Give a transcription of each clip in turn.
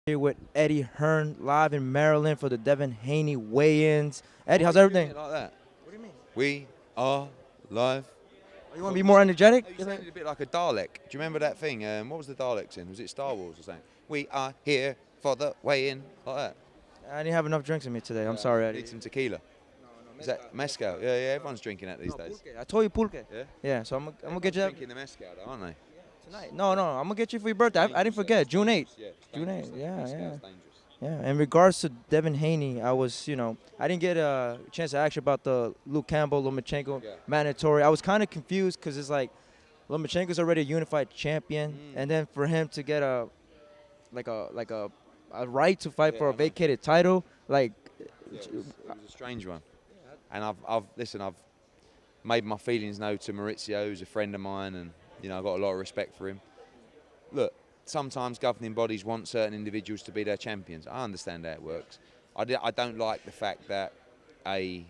Here with Eddie Hearn live in Maryland for the Devin Haney weigh-ins. Eddie, how's everything? Like that. What do you mean? We are live. Oh, you want to be more energetic? Oh, you sounded a bit like a Dalek. Do you remember that thing? What was the Daleks in? Was it Star Wars or something? We are here for the weigh-in. Like that. I didn't have enough drinks in me today. I'm Yeah, sorry, I Eddie. need some tequila. Is that mezcal? Yeah, yeah. Everyone's drinking that these days. Pulque. I told you pulque. Yeah. Yeah, so I'm gonna get you that Drinking the mezcal, though, aren't they? tonight. No, I'm gonna get you for your birthday. I didn't forget. June 8th. Yeah. June 8th. Yeah, Mezcal's yeah. dangerous. Yeah, in regards to Devin Haney, I didn't get a chance to ask you about the Luke Campbell, Lomachenko mandatory. I was kind of confused because it's like Lomachenko's already a unified champion, and then for him to get a right to fight for a vacated title, like, Yeah, it was a strange one. And I've made my feelings known to Maurizio, who's a friend of mine, and I've got a lot of respect for him. Look, sometimes governing bodies want certain individuals to be their champions. I understand how it works. I don't like the fact that a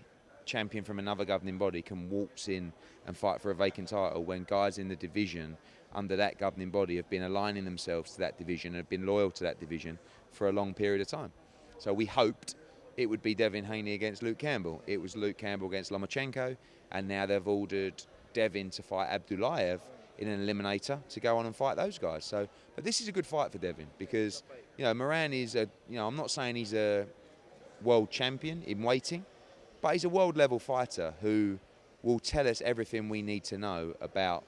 champion from another governing body can waltz in and fight for a vacant title when guys in the division under that governing body have been aligning themselves to that division and have been loyal to that division for a long period of time. So we hoped it would be Devin Haney against Luke Campbell. It was Luke Campbell against Lomachenko, and now they've ordered Devin to fight Abdullayev in an eliminator to go on and fight those guys. So, but this is a good fight for Devin because, Moran is I'm not saying he's a world champion in waiting, but he's a world level fighter who will tell us everything we need to know about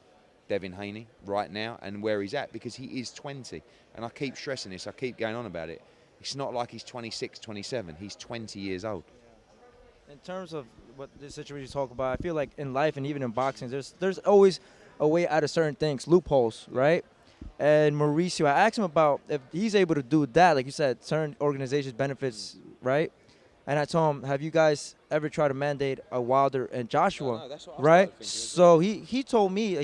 Devin Haney right now and where he's at, because he is 20. And I keep stressing this, I keep going on about it. It's not like he's 26, 27. He's 20 years old. in terms of what this situation you talk about, I feel like in life and even in boxing, there's always a way out of certain things, loopholes, right? And Mauricio, I asked him about if he's able to do that, like you said, certain organizations benefits, right? And I told him, have you guys ever tried to mandate a Wilder and Joshua, No, that's what I right? started thinking as So he told me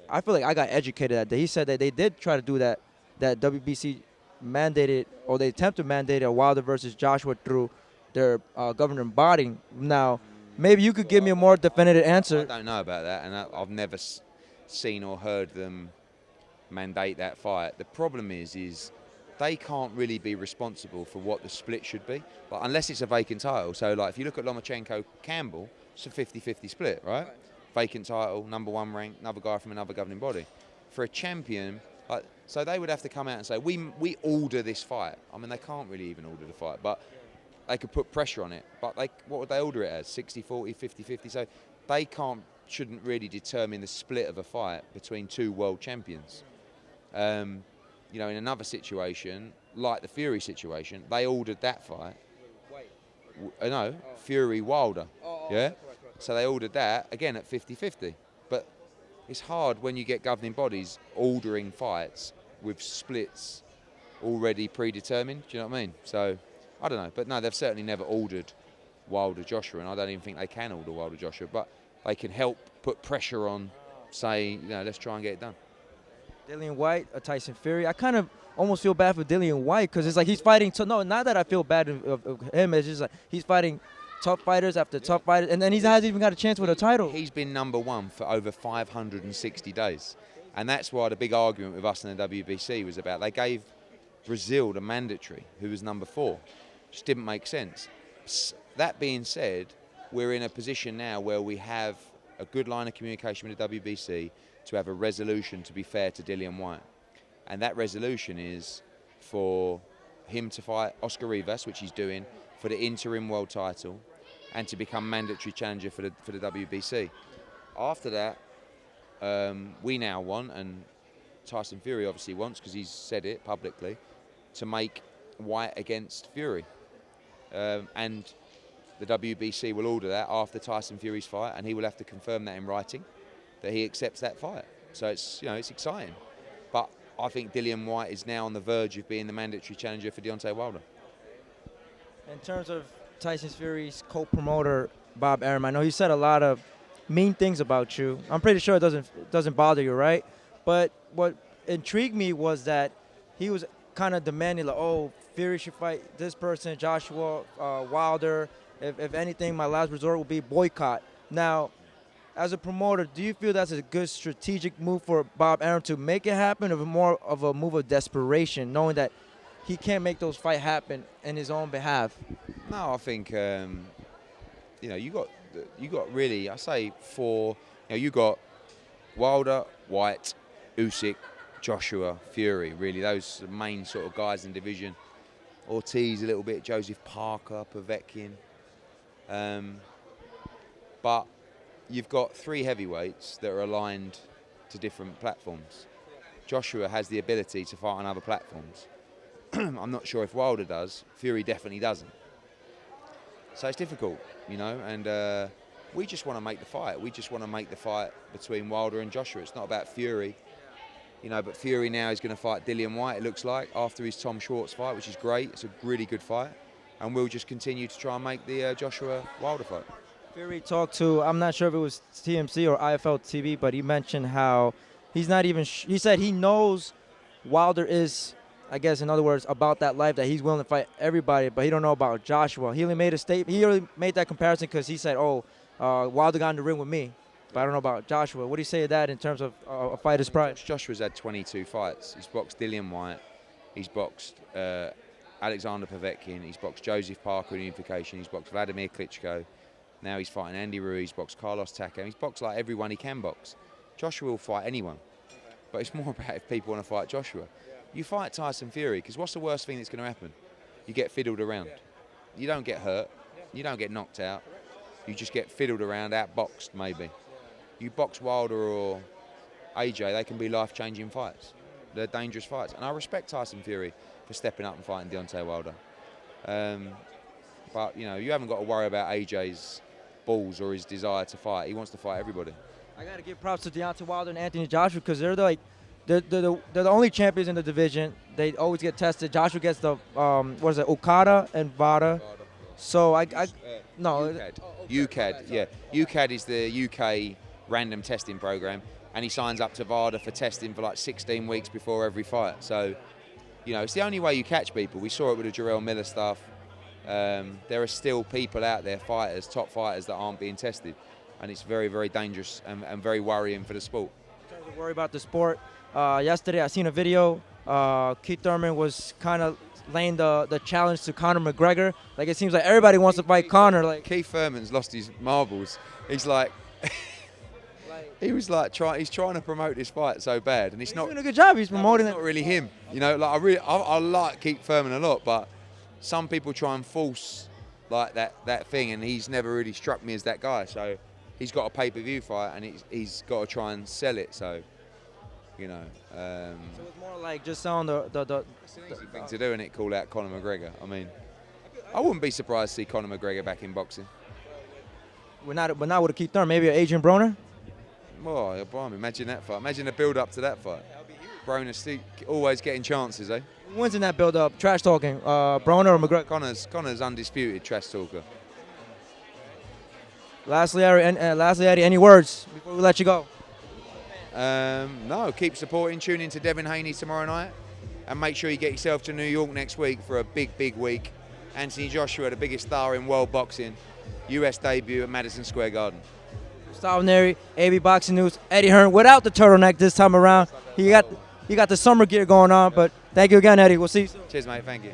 I feel like I got educated that day. He said that they did try to do that WBC mandated, or they attempted to mandate a Wilder versus Joshua through their governing body. Now, maybe you could give me a more definitive I answer. don't know about that, and I've never seen or heard them mandate that fight. The problem is they can't really be responsible for what the split should be, but unless it's a vacant title. So, like, if you look at Lomachenko-Campbell, it's a 50-50 split, right? Vacant title, number one ranked, another guy from another governing body. For a champion, so they would have to come out and say, we order this fight. I mean, they can't really even order the fight, but they could put pressure on it. But what would they order it as? 60-40, 50-50? So they shouldn't really determine the split of a fight between two world champions. In another situation, like the Fury situation, they ordered that fight. No, Fury Wilder. Yeah? So they ordered that, again, at 50-50. But it's hard when you get governing bodies ordering fights with splits already predetermined. Do you know what I mean? So, I don't know. But no, they've certainly never ordered Wilder Joshua, and I don't even think they can order Wilder Joshua. But they can help put pressure on, say, let's try and get it done. Dillian White, Tyson Fury. I kind of almost feel bad for Dillian White because it's like he's fighting. No, not that I feel bad of him. It's just like he's fighting tough fighters after tough fighters, and then he hasn't even got a chance with a title. He's been number one for over 560 days. And that's why the big argument with us in the WBC was about they gave Brazil the mandatory, who was number 4. Just didn't make sense. That being said, we're in a position now where we have a good line of communication with the WBC to have a resolution to be fair to Dillian White. And that resolution is for him to fight Oscar Rivas, which he's doing, for the interim world title, and to become mandatory challenger for the WBC. After that, we now want, and Tyson Fury obviously wants, because he's said it publicly, to make White against Fury. And the WBC will order that after Tyson Fury's fight, and he will have to confirm that in writing, that he accepts that fight. So it's exciting. But I think Dillian White is now on the verge of being the mandatory challenger for Deontay Wilder. In terms of Tyson Fury's co-promoter, Bob Arum, I know he said a lot of mean things about you. I'm pretty sure it doesn't bother you, right? But what intrigued me was that he was kind of demanding, like, oh, Fury should fight this person, Joshua, Wilder. If anything, my last resort will be boycott. Now, as a promoter, do you feel that's a good strategic move for Bob Arum to make it happen, or more of a move of desperation, knowing that he can't make those fights happen in his own behalf? No, I think you got really. I say four. You got Wilder, Whyte, Usyk, Joshua, Fury. Really, those are the main sort of guys in the division. Ortiz a little bit, Joseph Parker, Povetkin. But you've got three heavyweights that are aligned to different platforms. Joshua has the ability to fight on other platforms. I'm not sure if Wilder does. Fury definitely doesn't. So it's difficult, and we just want to make the fight. We just want to make the fight between Wilder and Joshua. It's not about Fury. But Fury now is going to fight Dillian White, it looks like, after his Tom Schwartz fight, which is great. It's a really good fight. And we'll just continue to try and make the Joshua-Wilder fight. Fury talked to, I'm not sure if it was TMC or IFL TV, but he mentioned how he's not even, he said he knows Wilder is, I guess, in other words, about that life, that he's willing to fight everybody, but he don't know about Joshua. He only made that comparison because he said, Wilder got in the ring with me. But I don't know about Joshua. What do you say to that in terms of a fighter's pride? Joshua's had 22 fights. He's boxed Dillian White. He's boxed Alexander Povetkin. He's boxed Joseph Parker in unification. He's boxed Vladimir Klitschko. Now he's fighting Andy Ruiz. He's boxed Carlos Takam. He's boxed like everyone he can box. Joshua will fight anyone. But it's more about if people want to fight Joshua. You fight Tyson Fury, because what's the worst thing that's going to happen? You get fiddled around. You don't get hurt. You don't get knocked out. You just get fiddled around, outboxed maybe. You box Wilder or AJ, they can be life-changing fights. They're dangerous fights. And I respect Tyson Fury for stepping up and fighting Deontay Wilder. But, you haven't got to worry about AJ's balls or his desire to fight. He wants to fight everybody. I got to give props to Deontay Wilder and Anthony Joshua because they're the only champions in the division. They always get tested. Joshua gets the, Okada and Vada. So UCAD, yeah. UCAD is the UK random testing program, and he signs up to VADA for testing for like 16 weeks before every fight. So, it's the only way you catch people. We saw it with the Jarrell Miller stuff. There are still people out there, fighters, top fighters, that aren't being tested, and it's very, very dangerous and very worrying for the sport. In terms of worry about the sport, yesterday I seen a video. Keith Thurman was kind of laying the challenge to Conor McGregor. Like, it seems like everybody wants to fight Conor. Like, Keith Thurman's lost his marbles. He's like, he's trying to promote this fight so bad, and he's doing a good job. He's promoting it. It's not really him. I like Keith Thurman a lot, but some people try and force like that thing, and he's never really struck me as that guy. So he's got a pay-per-view fight, and he's got to try and sell it. So. So it's more like just selling the It's an easy thing to do, and call out Conor McGregor. I mean, I wouldn't be surprised to see Conor McGregor back in boxing. But not with a Keith Thurman. Maybe an Adrian Broner. Oh, imagine that fight. Imagine the build-up to that fight. Broner always getting chances, eh? Who wins in that build-up? Trash talking. Broner or McGregor? Connor's undisputed trash talker. Lastly, Eddie, any words before we let you go? No, keep supporting. Tune in to Devin Haney tomorrow night, and make sure you get yourself to New York next week for a big, big week. Anthony Joshua, the biggest star in world boxing, US debut at Madison Square Garden. Gustavo Neri, AB Boxing News. Eddie Hearn without the turtleneck this time around. He got the summer gear going on, but thank you again, Eddie. We'll see you soon. Cheers, mate. Thank you.